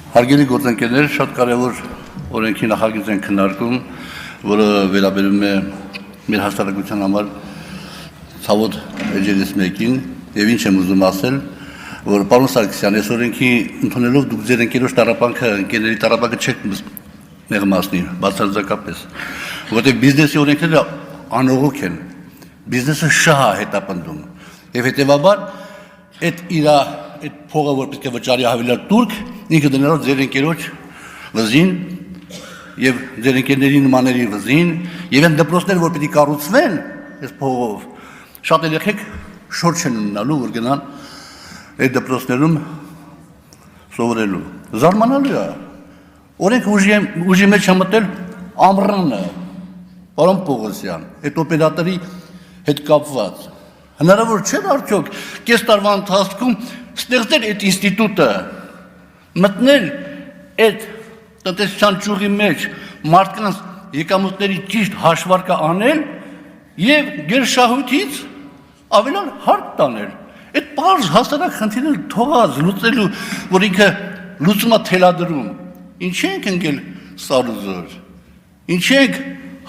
Հարգելի գործընկերներ, շատ կարևոր օրենքի նախագիծ են քննարկում, որը վերաբերում է մեր հասարակության համար ցավոտ էջերից մեկին, եւ ինչ եմ ուզում ասել, որ պարոն Սարգսյան, այս օրենքի ընդունելով դուք ձեր ընկերոջ տառապանքը, ընկերների տառապանքը չեք մեղմացնի, բացարձակապես, որտեղ բիզնեսի օրենքները անողոք են, բիզնեսը շահ է հետապնդում, եւ հետեւաբար այդ փողը որ պետք է վճարի հավելյալ турք, ինքը դնելով ձեր ընկերոջ վզին եւ ձեր ընկերների նմանների վզին եւ այն դպրոցները որ պիտի կառուցվեն այս փողով, շատ երեխեք շորջ են ունենալու որ գնան այդ դպրոցներում սովորելու։ Զարմանալի է։ Օրենք ուժի մեջ մտել ամռանը, պարոն Պողոսյան, այդ օպերատորի հետ կապված։ Հնարավոր չէ արդյոք կես տարվա ընթացքում ստեղծել այդ ինստիտուտը, մտնել այդ տնտեսության ճյուղի մեջ մարդկանց եկամուտների ճիշտ հաշվարկը անել եւ գերշահույթից ավելան հարկ տանել։ Այդ բարձ հասարակ խնդիրները թողած լուծելու, որ ինքը լուծումա թելադրում։ Ինչ ենք ընկել սարուզոր։ Ինչ ենք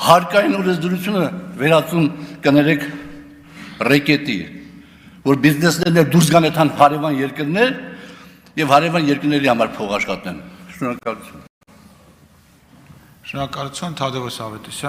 հարկային օրենսդրությունը վերածում կներեք ռեկետի, որ բիզնեսներն դուրս գան այդան հարևան երկրներ եւ հարևան երկրների համար փող աշխատեն։ Շնորհակալություն։ Շնորհակալություն, Թադևոս Ավետիսյան։